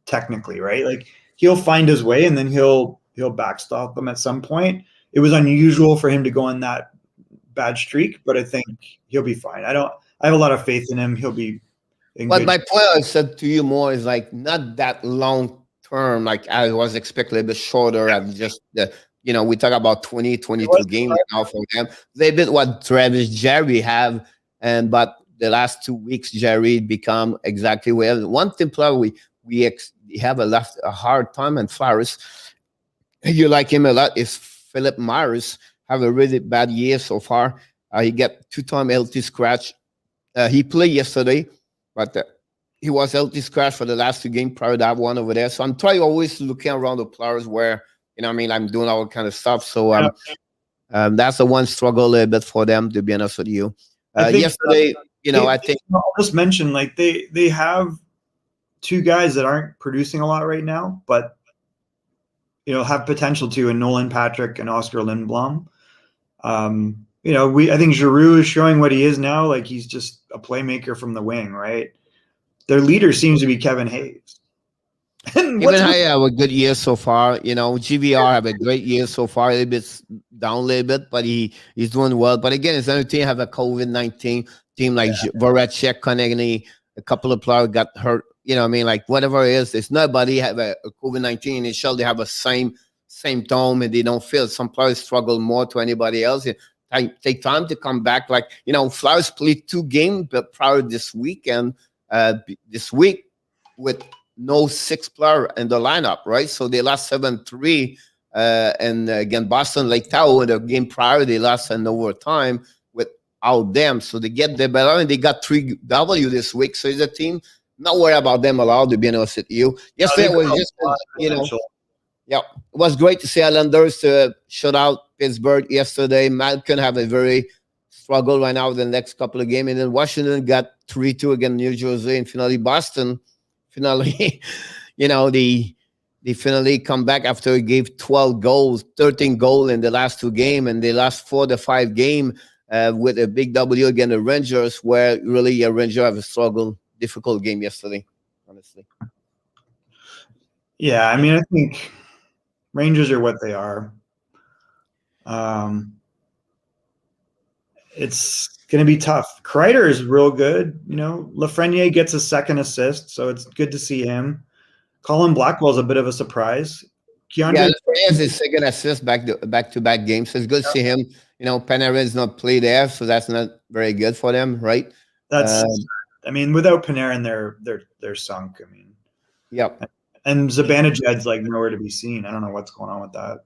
technically, right? Like, he'll find his way, and then he'll backstop them at some point. It was unusual for him to go on that bad streak, but I think he'll be fine. I have a lot of faith in him. He'll be But my point I said to you more is like not that long term. Like I was expecting a bit shorter. And just you know, we talk about 20, 22 games now for them. They did what Travis Jerry have, but the last 2 weeks Jerry become exactly where one thing player we have a hard time, and Flowers, you like him a lot, is Philip Myers. Have a really bad year so far. He got 2-time LT scratch. He played yesterday, but he was healthy scratch for the last 2 games prior to that one over there. So I'm trying always looking around the players where, you know what I mean, I'm doing all kind of stuff. So that's the one struggle a little bit for them, to be honest with you. Yesterday, you know, I think I'll just mention, like, they have 2 guys that aren't producing a lot right now, but you know, have potential to, in Nolan Patrick and Oscar Lindblom. You know, I think Giroux is showing what he is now. Like, he's just a playmaker from the wing, right? Their leader seems to be Kevin Hayes. Even Hay have a good year so far. You know, GVR have a great year so far. A little bit down a little bit, but he's doing well. But again, it's another team have a COVID-19 team like Voracek, Konechny, a couple of players got hurt. You know what I mean? Like, whatever it is, it's nobody have a COVID-19 initial. They have a same tone, and they don't feel. Some players struggle more to anybody else. Take time to come back. Like, you know, Flowers played 2 games prior this weekend, this week with no 6th player in the lineup, right? So they lost 7-3. And again, Boston, Lake Tahoe, in the game prior, they lost in overtime without them. So they get the better, and they got 3 W this week. So it's a team, not worry about them allowed, to be honest with you. Yesterday was just, you know, yeah, it was great to see Islanders shut out Pittsburgh yesterday. Malkin have a very struggle right now with the next couple of games. And then Washington got 3-2 against New Jersey. And finally, Boston, you know, they finally come back after he gave 12 goals, 13 goals in the last 2 games. And they lost 4-5 games with a big W against the Rangers, where really a Ranger have a struggle, difficult game yesterday, honestly. Yeah, I mean, I think Rangers are what they are. It's going to be tough. Kreider is real good. You know, Lafreniere gets a 2nd assist, so it's good to see him. Colin Blackwell's a bit of a surprise. Lafreniere has his 2nd assist back-to-back games, so it's good to see him. You know, Panarin's not play there, so that's not very good for them, right? That's, I mean, without Panarin, they're sunk. I mean, yep. And Zibanejad's like nowhere to be seen. I don't know what's going on with that.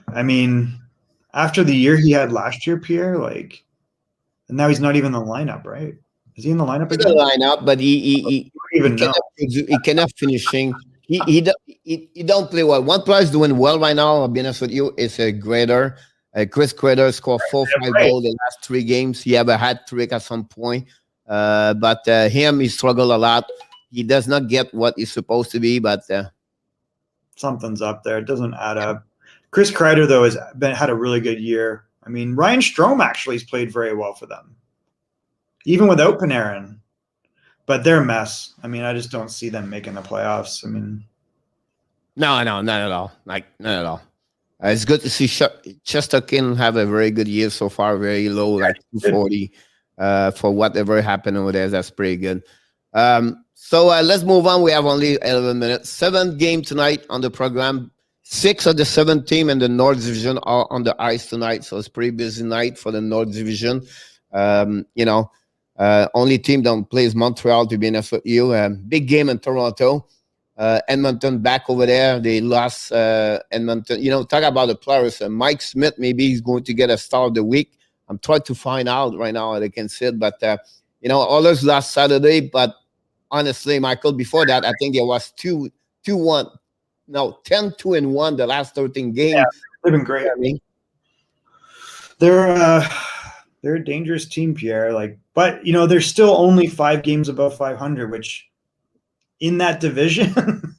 I mean, after the year he had last year, Pierre, like, and now he's not even in the lineup, right? Is he in the lineup In again? the lineup, but he cannot finishing. He don't play well. One player is doing well right now. I'll be honest with you. It's a Grader. Chris Grader scored 4-5 goals the last 3 games. He have a hat trick at some point. But him, he struggled a lot. He does not get what he's supposed to be, but something's up there. It doesn't add up. Chris Kreider, though, has had a really good year. I mean, Ryan Strome actually has played very well for them, even without Panarin. But they're a mess. I mean, I just don't see them making the playoffs. I mean, no, not at all. Like, not at all. It's good to see Chesterkin have a very good year so far. Very low, like 240 for whatever happened over there. That's pretty good. So let's move on. We have only 11 minutes. 7th game tonight on the program. 6 of the 7 team in the North Division are on the ice tonight. So it's a pretty busy night for the North Division. Only team that plays Montreal, to be honest with you. Big game in Toronto. Edmonton back over there. They lost Edmonton. Talk about the players. Mike Smith, maybe he's going to get a star of the week. I'm trying to find out right now. They can sit, but others last Saturday. But honestly, Michael, before that, I think there was 10-2-1 the last 13 games. Yeah, they've been great. They're a dangerous team, Pierre. But they're still only 5 games above 500, which in that division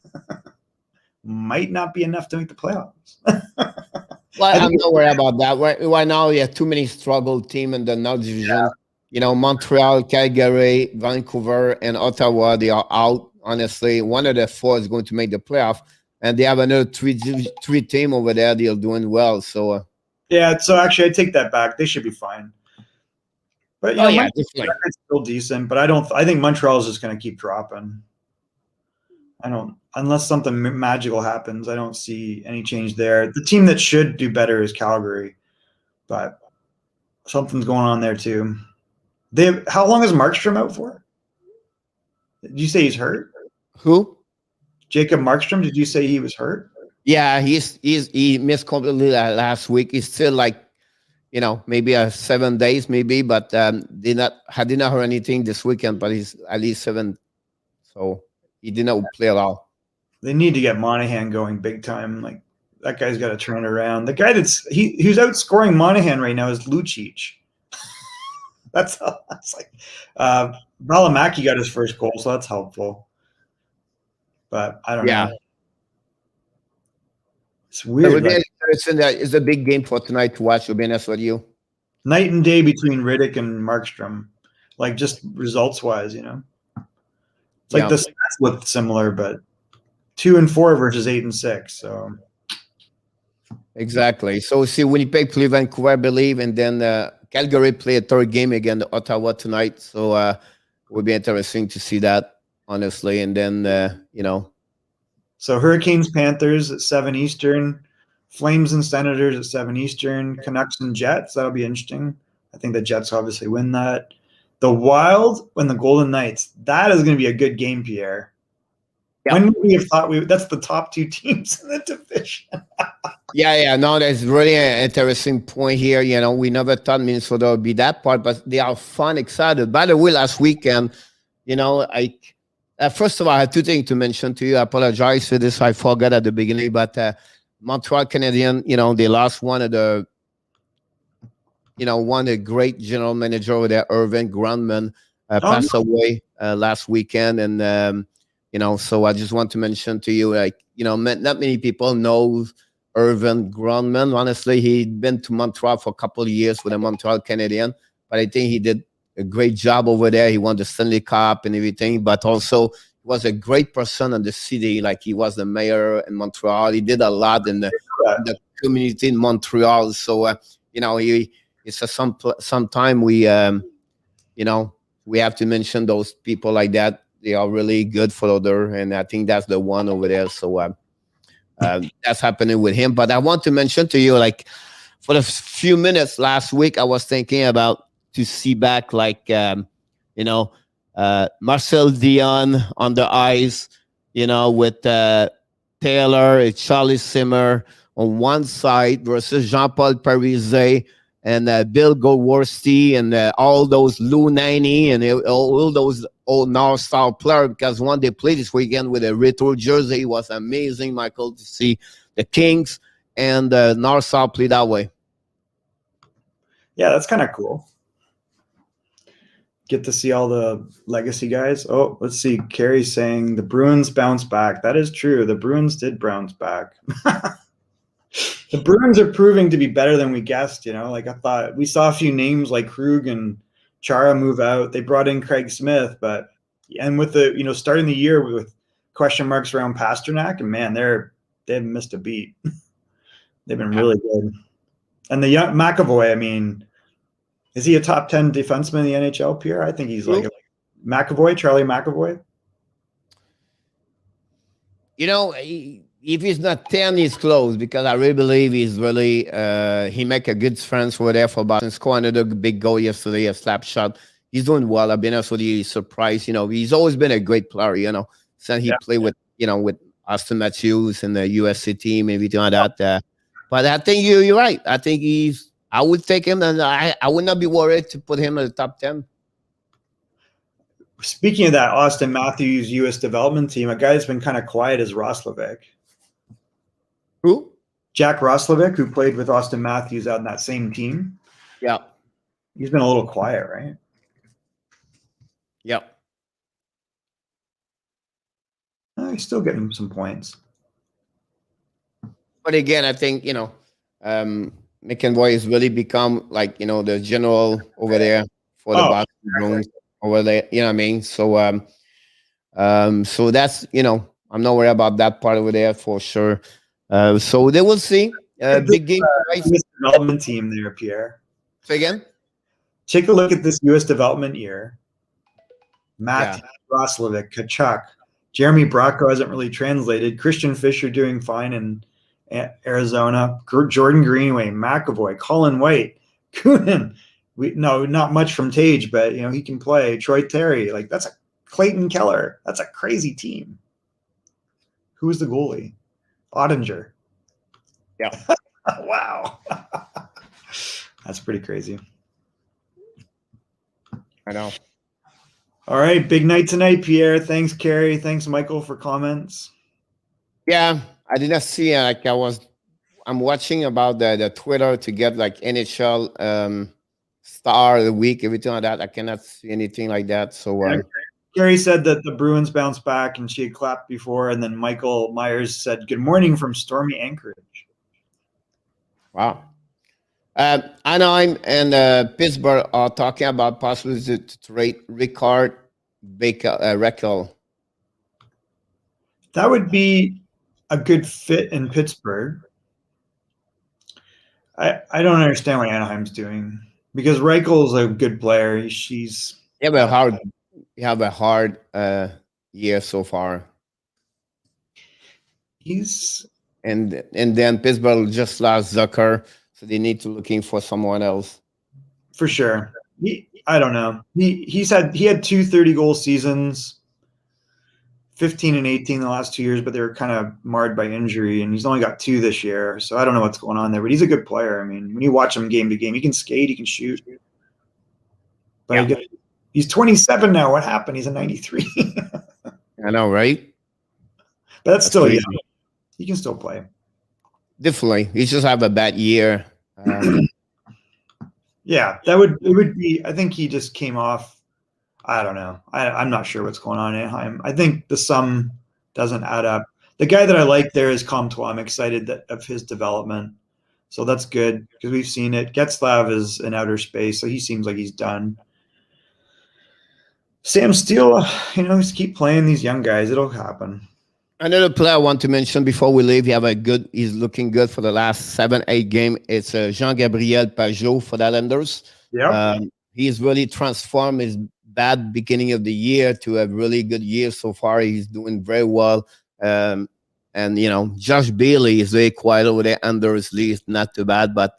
might not be enough to make the playoffs. Well, I'm not worried about that. Right now, you have too many struggle team in the North Division. Yeah. Montreal, Calgary, Vancouver, and Ottawa, they are out. Honestly, one of the 4 is going to make the playoff, and they have another 3 team over there. They're doing well. So so actually, I take that back. They should be fine. But it's still decent. But I think Montreal is just going to keep dropping. Unless something magical happens, I don't see any change there. The team that should do better is Calgary, but something's going on there too. How long is Markstrom out for? Did you say he's hurt? Who? Jacob Markstrom. Did you say he was hurt? Yeah, he missed completely last week. He's still maybe 7 days, maybe, but did not hear anything this weekend. But he's at least 7, so he did not play at all. They need to get Monahan going big time. That guy's got to turn it around. The guy who's outscoring Monahan right now is Lucic. That's Valimaki got his first goal, so that's helpful. But I don't know. It's weird. It's a big game for tonight to watch, to be honest with you. Night and day between Riddick and Markstrom, just results-wise, It's the stats look similar, but 2-4 versus 8-6. So exactly. So see, Winnipeg play Vancouver, I believe, and then Calgary play a 3rd game against Ottawa tonight. So it would be interesting to see that, honestly. And then So Hurricanes, Panthers at 7 Eastern, Flames and Senators at 7 Eastern, Canucks and Jets. That'll be interesting. I think the Jets obviously win that. The Wild and the Golden Knights. That is going to be a good game, Pierre. Yeah. When would we have thought that's the top 2 teams in the division? No, that's really an interesting point here. We never thought Minnesota would be that part, but they are fun, excited. By the way, last weekend, first of all, I have 2 things to mention to you. I apologize for this. I forgot at the beginning, but Montreal Canadiens, they lost one of the great general manager over there, Irvin Grundman, passed away last weekend. And, so I just want to mention to you, not many people know Irvin Grundman. Honestly, he'd been to Montreal for a couple of years with the Montreal Canadiens, but I think he did a great job over there. He won the Stanley Cup and everything, but also was a great person in the city. He was the mayor in Montreal. He did a lot in the community in Montreal. So, sometime we have to mention those people like that. They are really good for other, and I think that's the one over there. So that's happening with him. But I want to mention to you, for the few minutes last week, I was thinking about to see back Marcel Dion on the ice, with Taylor and Charlie Simmer on one side versus Jean-Paul Parise and Bill Goldworthy and all those Lou Naney and all those old North Star players, because when they played this weekend with a retro jersey, it was amazing, Michael, to see the Kings and North Star play that way. Yeah, that's kind of cool. Get to see all the legacy guys. Oh, let's see. Carrie's saying the Bruins bounced back. That is true. The Bruins did bounce back. The Bruins are proving to be better than we guessed. Like I thought, we saw a few names like Krug and Chara move out. They brought in Craig Smith, and with the starting the year with question marks around Pasternak, and man, they haven't missed a beat. They've been really good. And the young McAvoy, I mean, is he a top 10 defenseman in the NHL, Pierre? I think he's like McAvoy, Charlie McAvoy. If he's not 10, he's close, because I really believe he's really he make a good transfer there for Boston. Scored another big goal yesterday, a slap shot. He's doing well. I've been absolutely surprised. He's always been a great player. Since he played with with Austin Matthews and the USC team, everything like that. But I think you're right. I think I would take him, and I would not be worried to put him in the top 10. Speaking of that, Austin Matthews U.S. development team, a guy that's been kind of quiet is Roslovic. Who? Jack Roslovic, who played with Austin Matthews out in that same team. Yeah. He's been a little quiet, right? Yep. He's still getting some points. But again, I think, McAvoy has really become like, the general over there for the Boston Bruins over there. You know what I mean? So, so that's, I'm not worried about that part over there for sure. So they will see. Big game. US development team there, Pierre. Say again? Take a look at this U.S. development year. Matt Roslovic, Kachuk, Jeremy Bracco hasn't really translated. Christian Fisher doing fine in Arizona. Jordan Greenway, McAvoy, Colin White, Coonan. Not much from Tage, but he can play. Troy Terry, that's a Clayton Keller. That's a crazy team. Who's the goalie? Ottinger. Yeah. Wow. That's pretty crazy. I know. All right, big night tonight, Pierre. Thanks, Carrie. Thanks, Michael, for comments. Yeah, I did not see it. I'm watching about the Twitter to get NHL star of the week, everything like that. I cannot see anything like that. So Carrie said that the Bruins bounced back and she had clapped before, and then Michael Myers said, "Good morning from stormy Anchorage." Wow. Anaheim and Pittsburgh are talking about possibly to trade Ricard Reckel. That would be a good fit in Pittsburgh. I don't understand what Anaheim's doing, because Reichel's a good player. You have a hard year so far. And then Pittsburgh just lost Zucker, so they need to looking for someone else. For sure. I don't know. He had 2 30-goal seasons, 15 and 18 the last 2 years, but they were kind of marred by injury, and he's only got 2 this year. So I don't know what's going on there, but he's a good player. I mean, when you watch him game to game, he can skate, he can shoot. But he's 27 now. What happened? He's a 93. I know, right? But that's still young. He can still play. Definitely. He just have a bad year. Yeah, it would be. I think he just came off. I don't know. I'm not sure what's going on in Anaheim. I think the sum doesn't add up. The guy that I like there is Comtois. I'm excited of his development. So that's good, because we've seen it. Getzlav is in outer space, so he seems like he's done. Sam Steele, just keep playing these young guys. It'll happen. Another player I want to mention before we leave, he's looking good for the last 7-8 game. It's Jean-Gabriel Pajot for the Islanders. Yeah. He's really transformed his bad beginning of the year to a really good year so far. He's doing very well. And, Josh Bailey is very quiet over there. Anders Lee is not too bad, but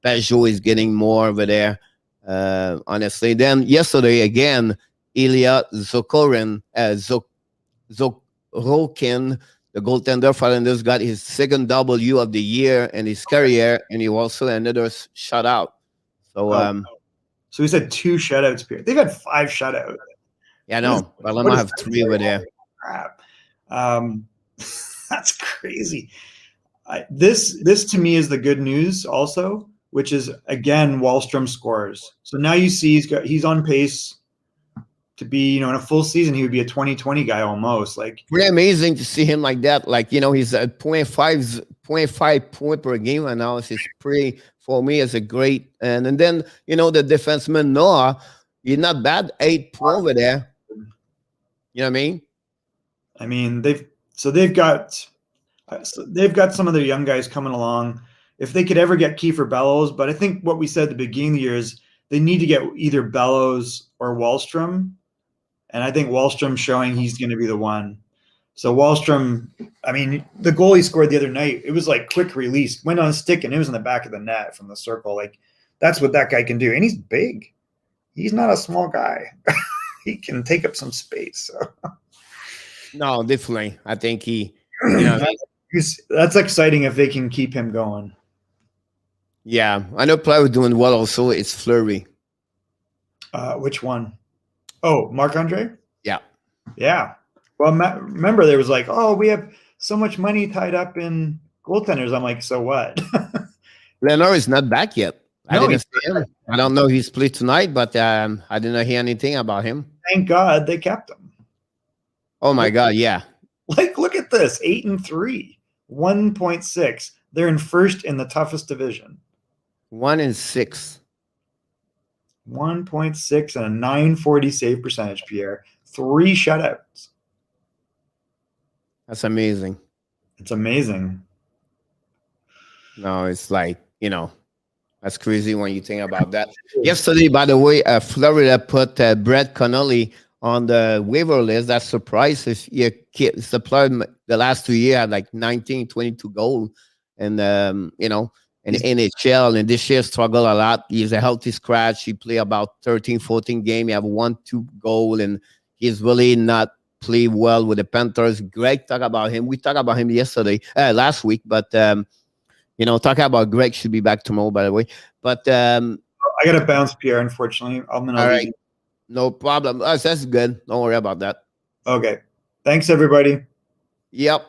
Pajot is getting more over there, honestly. Then yesterday, again, Ilya Zokorin, Rokin, the goaltender for got his second W of the year in his career, and he also another shutout. So, so we said 2 shutouts, Pierre. They've had 5 shutouts. Yeah, no, but I might have 3 over there. Crap. That's crazy. This to me is the good news also, which is, again, Wahlstrom scores. So now you see he's on pace to be, in a full season, he would be a 2020 guy almost. Like, pretty amazing to see him like that. Like, he's at 0.5 point per game right now. It's pretty, for me, as a great. And then, the defenseman Noah, he's not bad, 8 over there. You know what I mean? They've got some of their young guys coming along. If they could ever get Kiefer Bellows, but I think what we said at the beginning of the year is they need to get either Bellows or Wahlstrom. And I think Wahlstrom's showing he's going to be the one. So Wahlstrom, the goal he scored the other night, it was like quick release, went on a stick, and it was in the back of the net from the circle. Like, that's what that guy can do. And he's big. He's not a small guy. He can take up some space. So. No, definitely. I think that's exciting if they can keep him going. Yeah, I know player doing well also. It's Fleury. Which one? Oh, Marc-Andre? Yeah. Yeah. Well, remember there was like, oh, we have so much money tied up in goaltenders. I'm like, so what? Leonard is not back yet. I didn't see him. I don't know he's played tonight, but I didn't hear anything about him. Thank God they kept him. Oh my God, yeah. Like, look at this, 8-3, 1.6. They're in first in the toughest division. 1-6. 1.6 and a 940 save percentage, Pierre. 3 shutouts. That's amazing. It's amazing. No, it's like, that's crazy when you think about that. Yesterday, by the way, Florida put Brett Connolly on the waiver list. That's a surprise. If you supplied the last 2 years, had like 19, 22 goals. And, in NHL, and this year struggle a lot. He's a healthy scratch. He play about 13, 14 games. He have 1-2 goal, and he's really not play well with the Panthers. Greg talked about him. We talked about him last week, but talking about Greg should be back tomorrow, by the way. But I got to bounce, Pierre, unfortunately. All right. No problem. That's good. Don't worry about that. Okay. Thanks, everybody. Yep.